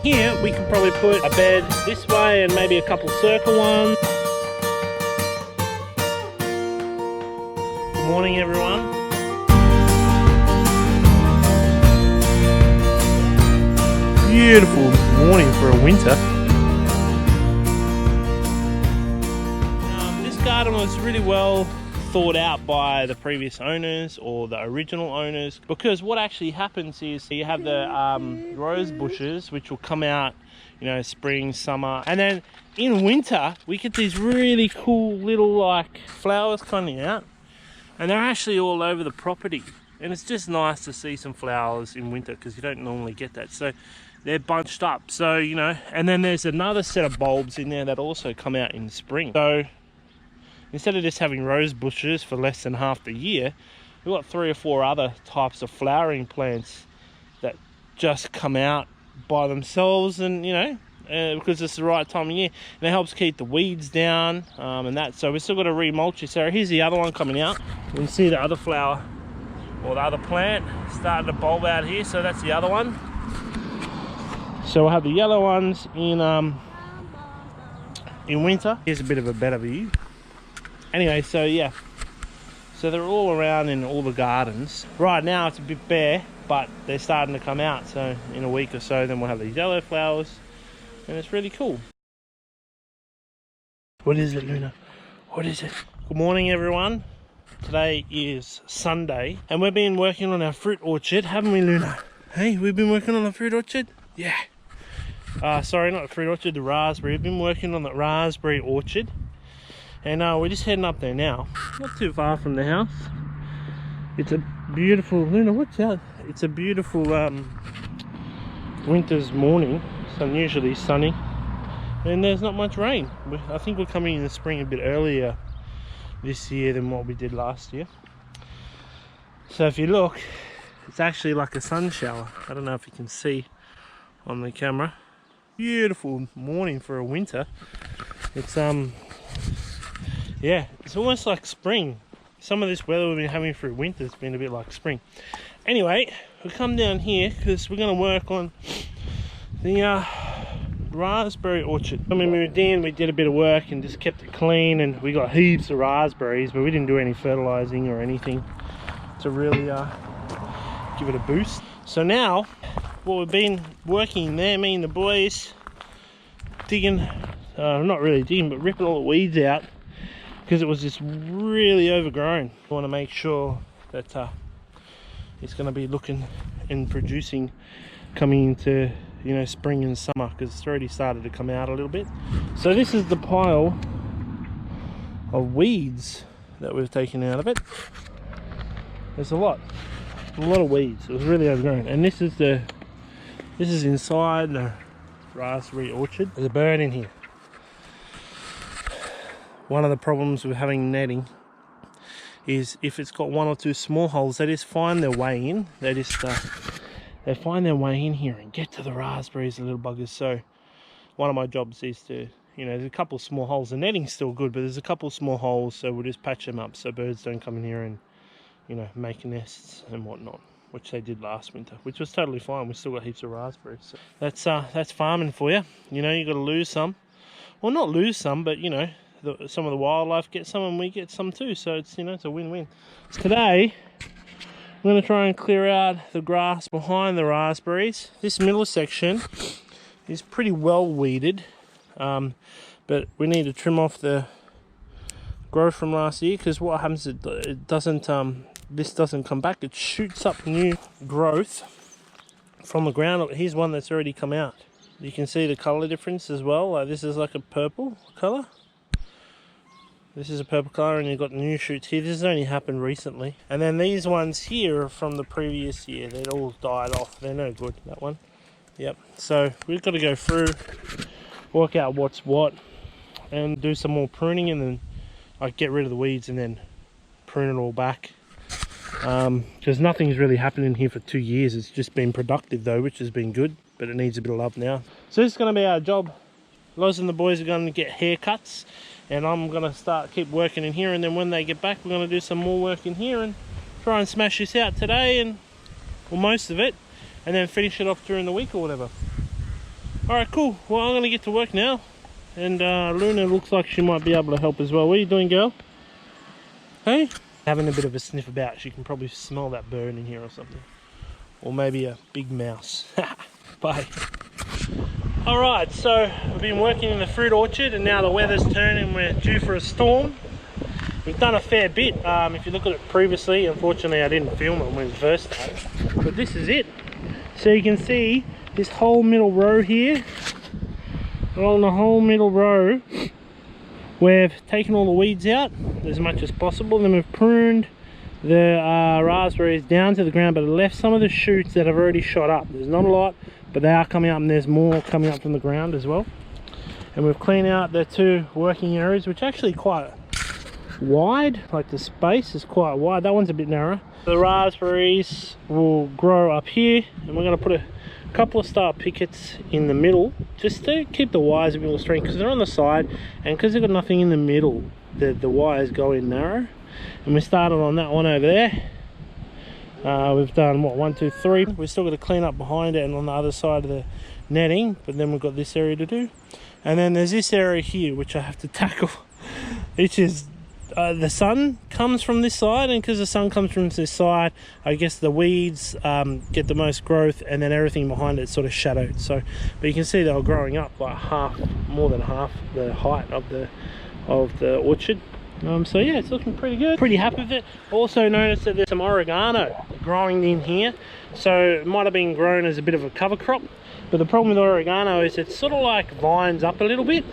here we can probably put a bed this way and maybe a couple circle ones. Good morning, everyone. Beautiful morning for a winter. This garden was really well thought out by the previous owners or the original owners, because what actually happens is you have the rose bushes which will come out, you know, spring, summer, and then in winter we get these really cool little like flowers coming out, and they're actually all over the property, and it's just nice to see some flowers in winter because you don't normally get that. So they're bunched up, so you know, and then there's another set of bulbs in there that also come out in spring. So instead of just having rose bushes for less than half the year, we've got 3 or 4 other types of flowering plants that just come out by themselves, and you know, because it's the right time of year, and it helps keep the weeds down and that. So we've still got to remulch this area. Here's the other one coming out. You can see the other flower or the other plant starting to bulb out here, so that's the other one. So we'll have the yellow ones in winter. Here's a bit of a better view. Anyway, so yeah, so they're all around in all the gardens. Right now it's a bit bare, but they're starting to come out. So in a week or so, then we'll have these yellow flowers, and it's really cool. What is it, Luna? What is it? Good morning, everyone. Today is Sunday, and we've been working on our fruit orchard, haven't we, Luna? Hey, we've been working on the fruit orchard? Yeah. Sorry, not the fruit orchard, the raspberry. We've been working on the raspberry orchard, and we're just heading up there now. Not too far from the house. It's a beautiful, Luna, watch out. It's a beautiful winter's morning. It's unusually sunny, and there's not much rain. I think we're coming in the spring a bit earlier this year than what we did last year. So if you look, it's actually like a sun shower. I don't know if you can see on the camera. Beautiful morning for a winter. It's yeah, it's almost like spring. Some of this weather we've been having through winter has been a bit like spring. Anyway, we'll come down here because we're going to work on the raspberry orchard. When we moved in, we did a bit of work and just kept it clean, and we got heaps of raspberries, but we didn't do any fertilizing or anything to really give it a boost. So now what we've been working there, me and the boys, digging, not really digging, but ripping all the weeds out because it was just really overgrown. I want to make sure that it's going to be looking and producing coming into, you know, spring and summer, because it's already started to come out a little bit. So this is the pile of weeds that we've taken out of it. There's a lot of weeds. It was really overgrown, and this is inside the raspberry orchard. There's a bird in here. One of the problems with having netting is if it's got 1 or 2 small holes, they just find their way in. They just they find their way in here and get to the raspberries, the little buggers. So one of my jobs is to, you know, there's a couple of small holes. The netting's still good, but there's a couple of small holes, so we'll just patch them up so birds don't come in here and, you know, make nests and whatnot, which they did last winter, which was totally fine. We still got heaps of raspberries. So that's farming for you. You know, you got to lose some, well, not lose some, but you know, some of the wildlife get some and we get some too. So it's, you know, it's a win-win. Today I'm going to try and clear out the grass behind the raspberries. This middle section is pretty well weeded, but we need to trim off the growth from last year, because what happens is it doesn't this doesn't come back. It shoots up new growth from the ground. Here's one that's already come out. You can see the color difference as well. Like this is like a purple color. This is a purple color, and you've got new shoots here. This has only happened recently. And then these ones here are from the previous year. They'd all died off. They're no good, that one. Yep. So we've got to go through, work out what's what, and do some more pruning, and then get rid of the weeds and then prune it all back. Because nothing's really happened in here for 2 years. It's just been productive though, which has been good, but it needs a bit of love now. So this is going to be our job. Loz and the boys are going to get haircuts, and I'm going to keep working in here, and then when they get back we're going to do some more work in here and try and smash this out today, and well, most of it, and then finish it off during the week or whatever. Alright, cool. Well, I'm going to get to work now. And Luna looks like she might be able to help as well. What are you doing, girl? Hey? Having a bit of a sniff about. She can probably smell that bird in here or something. Or maybe a big mouse. Bye. Alright, so we've been working in the fruit orchard and now the weather's turned and we're due for a storm. We've done a fair bit. If you look at it previously, unfortunately I didn't film it when we first started. But this is it. So you can see this whole middle row here. Along the whole middle row, we've taken all the weeds out as much as possible. Then we've pruned the raspberries down to the ground, but left some of the shoots that have already shot up. There's not a lot, but they are coming up, and there's more coming up from the ground as well. And we've cleaned out the two working areas, which are actually quite wide. Like the space is quite wide. That one's a bit narrow. The raspberries will grow up here, and we're going to put a couple of star pickets in the middle just to keep the wires a bit more straight, because they're on the side, and because they've got nothing in the middle, the wires go in narrow. And we started on that one over there. We've done what, 1, 2, 3. We've still got to clean up behind it and on the other side of the netting, but then we've got this area to do. And then there's this area here which I have to tackle, which is the sun comes from this side, and because the sun comes from this side, I guess the weeds get the most growth, and then everything behind it's sort of shadowed. So, but you can see they were growing up like more than half the height of the orchard. So yeah, it's looking pretty good. Pretty happy with it. Also noticed that there's some oregano growing in here, so it might have been grown as a bit of a cover crop. But the problem with oregano is it sort of like vines up a little bit,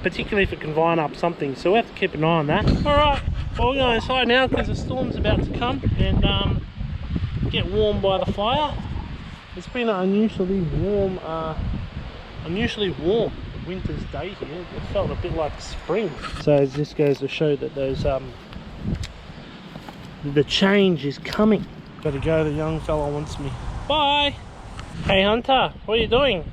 particularly if it can vine up something. So we have to keep an eye on that. All right, well, we're going inside now because the storm's about to come and get warm by the fire. It's been an unusually warm winter's day here. It felt a bit like spring. So this goes to show that those the change is coming. Gotta go, the young fella wants me. Bye. Hey Hunter, what are you doing?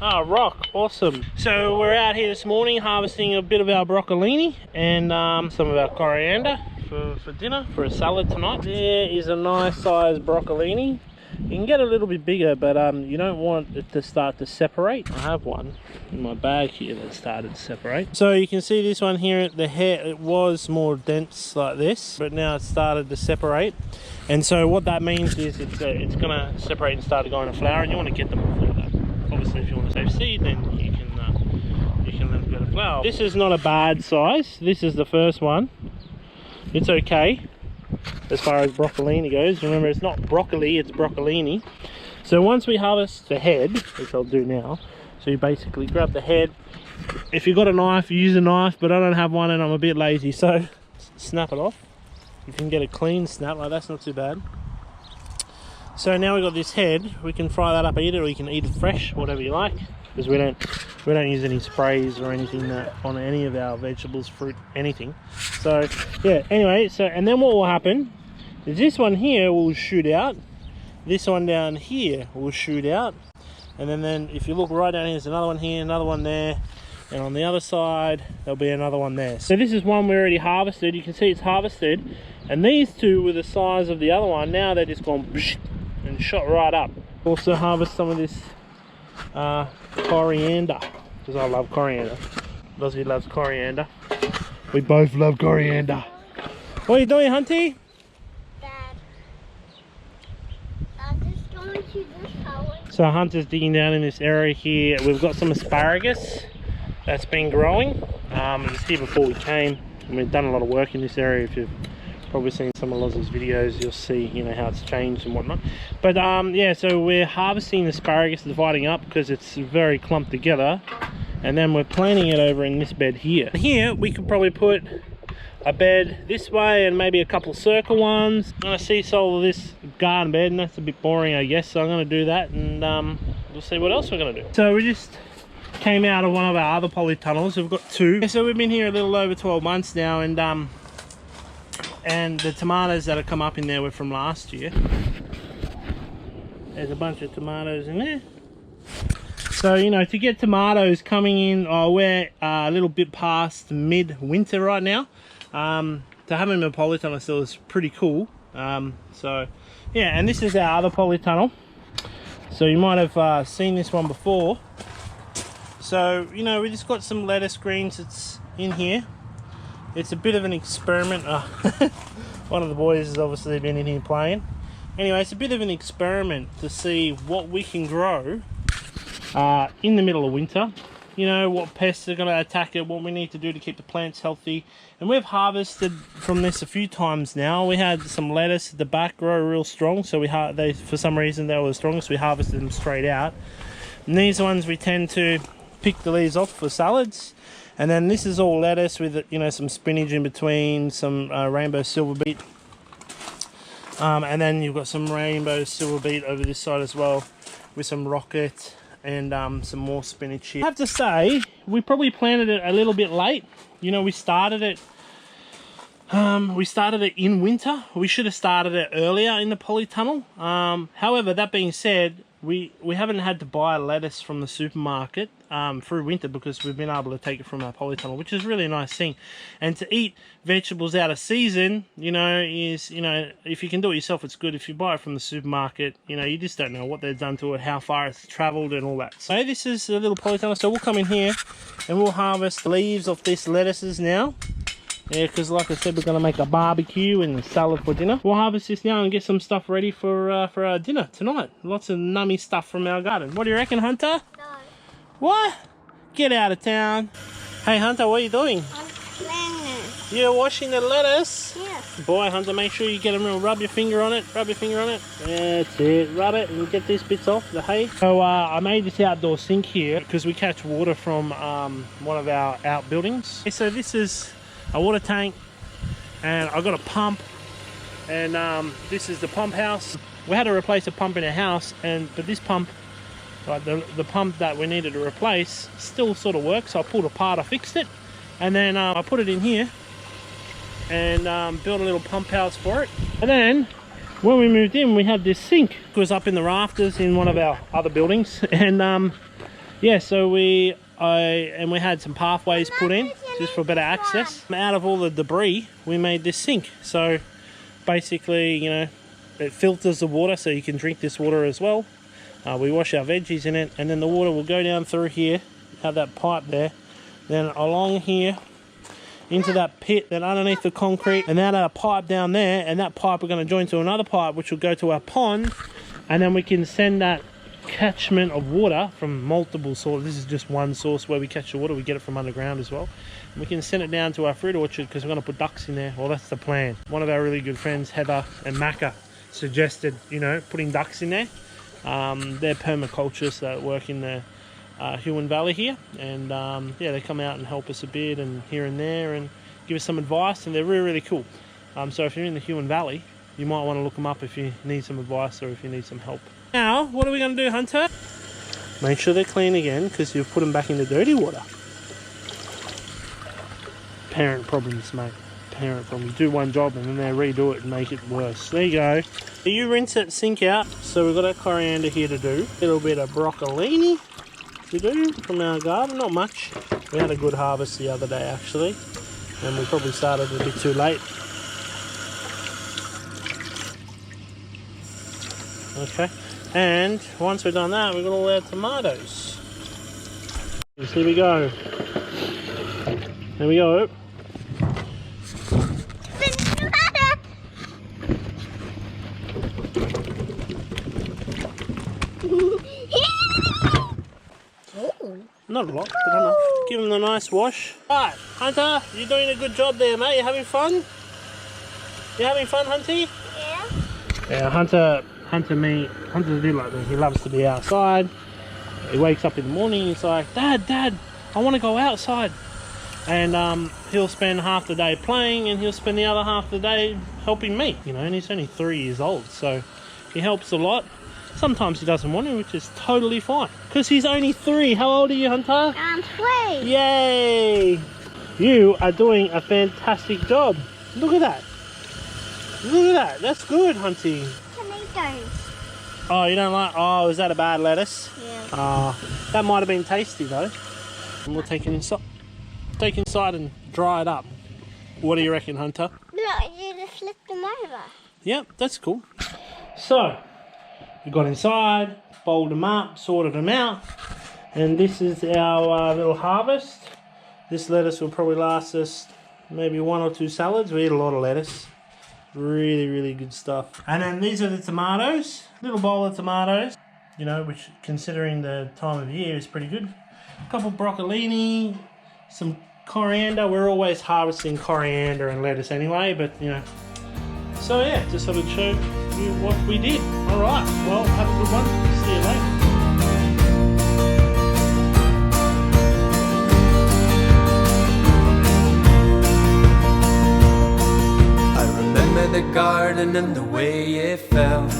Ah, rock, awesome. So we're out here this morning harvesting a bit of our broccolini and some of our coriander for dinner, for a salad tonight. There is a nice sized broccolini. You can get a little bit bigger, but you don't want it to start to separate. I have one in my bag here that started to separate. So you can see this one here, the hair, it was more dense like this, but now it's started to separate. And so what that means is it's going to separate and start to go in a flower, and you want to get them before that. Obviously, if you want to save seed, then you can let them go to flower. This is not a bad size. This is the first one. It's okay as far as broccolini goes. Remember, it's not broccoli, it's broccolini. So once we harvest the head, which I'll do now, so you basically grab the head. If you've got a knife, you use a knife, but I don't have one and I'm a bit lazy, so snap it off. You can get a clean snap, like that's not too bad. So now we've got this head, we can fry that up, eat it, or you can eat it fresh, whatever you like, because we don't use any sprays or anything on any of our vegetables, fruit, anything. So yeah, anyway, so and then what will happen is this one here will shoot out, this one down here will shoot out, and then if you look right down here, there's another one here, another one there, and on the other side there'll be another one there. So this is one we already harvested. You can see it's harvested, and these two were the size of the other one. Now they're just gone and shot right up. Also harvest some of this coriander, because I love coriander. Lozzie loves coriander. We both love coriander. What are you doing, Hunty? Dad, I'm just going to this house. So Hunter's digging down in this area here. We've got some asparagus that's been growing. It was here before we came, and we've done a lot of work in this area. If you've probably seen some of Lozzie's videos, you'll see, you know, how it's changed and whatnot. But yeah, so we're harvesting the asparagus, dividing up because it's very clumped together, and then we're planting it over in this bed here. Here we could probably put a bed this way and maybe a couple circle ones. I'm gonna seesaw this garden bed, and that's a bit boring, I guess, so I'm gonna do that, and we'll see what else we're gonna do. So we just came out of one of our other polytunnels. We've got two. So we've been here a little over 12 months now, and the tomatoes that have come up in there were from last year. There's a bunch of tomatoes in there. So, you know, to get tomatoes coming in, we're a little bit past mid-winter right now. To have them in a polytunnel still is pretty cool. So, yeah, and this is our other polytunnel. So you might have seen this one before. So, you know, we just got some lettuce greens that's in here. It's a bit of an experiment. One of the boys has obviously been in here playing. Anyway, it's a bit of an experiment to see what we can grow in the middle of winter. You know, what pests are going to attack it, what we need to do to keep the plants healthy. And we've harvested from this a few times now. We had some lettuce at the back grow real strong, so they for some reason they were the strongest. We harvested them straight out. And these ones we tend to pick the leaves off for salads. And then this is all lettuce with, you know, some spinach in between, some rainbow silver beet. And then you've got some rainbow silver beet over this side as well, with some rocket and some more spinach here. I have to say, we probably planted it a little bit late. You know, we started it in winter. We should have started it earlier in the polytunnel. However, that being said, we haven't had to buy lettuce from the supermarket through winter because we've been able to take it from our polytunnel, which is really a nice thing. And to eat vegetables out of season, you know, is, you know, if you can do it yourself, it's good. If you buy it from the supermarket, you know, you just don't know what they've done to it, how far it's traveled and all that. So this is a little polytunnel. So we'll come in here and we'll harvest leaves of this lettuces now. Yeah, because like I said, we're going to make a barbecue and a salad for dinner. We'll harvest this now and get some stuff ready for our dinner tonight. Lots of nummy stuff from our garden. What do you reckon, Hunter? No. What? Get out of town. Hey, Hunter, what are you doing? I'm playing it. You're washing the lettuce? Yes. Boy, Hunter, make sure you get them real. Rub your finger on it. Rub your finger on it. That's it. Rub it and get these bits off, the hay. So I made this outdoor sink here because we catch water from one of our outbuildings. Okay, so this is a water tank, and I got a pump, and this is the pump house. We had to replace a pump in our house, but this pump, like the pump that we needed to replace, still sort of works. So I pulled apart, I fixed it, and then I put it in here and built a little pump house for it. And then when we moved in, we had this sink. It was up in the rafters in one of our other buildings, and yeah, so we had some pathways put in just for better access. Out of all the debris, we made this sink. So basically, you know, it filters the water so you can drink this water as well. We wash our veggies in it, and then the water will go down through here, have that pipe there, then along here into that pit, then underneath the concrete, and then a pipe down there, and that pipe we're going to join to another pipe which will go to our pond, and then we can send that catchment of water from multiple sources. This is just one source where we catch the water. We get it from underground as well. And we can send it down to our fruit orchard because we're going to put ducks in there. Well, that's the plan. One of our really good friends, Heather and Macca, suggested, you know, putting ducks in there. They're permaculturists that work in the Huon Valley here, and yeah, they come out and help us a bit and here and there and give us some advice, and they're really, really cool. So if you're in the Huon Valley, you might want to look them up if you need some advice or if you need some help. Now, what are we going to do, Hunter? Make sure they're clean again because you've put them back in the dirty water. Parent problems, mate. Parent problems. Do one job and then they redo it and make it worse. There you go. You rinse that sink out. So we've got our coriander here to do. A little bit of broccolini to do from our garden. Not much. We had a good harvest the other day, actually. And we probably started a bit too late. Okay. And once we've done that, we've got all our tomatoes. So here we go. There we go. Not a lot, but enough. Give them a nice wash. Alright, Hunter, you're doing a good job there, mate. You having fun? You having fun, Hunty? Yeah. Yeah, Hunter's a bit like me. He loves to be outside. He wakes up in the morning and he's like, Dad, I want to go outside. And he'll spend half the day playing and he'll spend the other half of the day helping me. You know, and he's only 3 years old, so he helps a lot. Sometimes he doesn't want to, which is totally fine. Because he's only 3. How old are you, Hunter? I'm 3. Yay! You are doing a fantastic job. Look at that. Look at that. That's good, Hunty. Tomatoes. Oh, you don't like... Oh, is that a bad lettuce? Yeah. That might have been tasty, though. And we'll take it inside. Take it inside and dry it up. What do you reckon, Hunter? Look, you just flip them over. Yep, that's cool. So, we got inside, bowled them up, sorted them out, and this is our little harvest. This lettuce will probably last us maybe 1 or 2 salads. We eat a lot of lettuce. Really, really good stuff. And then these are the tomatoes. Little bowl of tomatoes, you know, which considering the time of year is pretty good. A couple broccolini, some coriander. We're always harvesting coriander and lettuce anyway, but you know. So yeah, just thought I'd show you what we did. Alright, well, have a good one. See you later. The garden and the way it felt.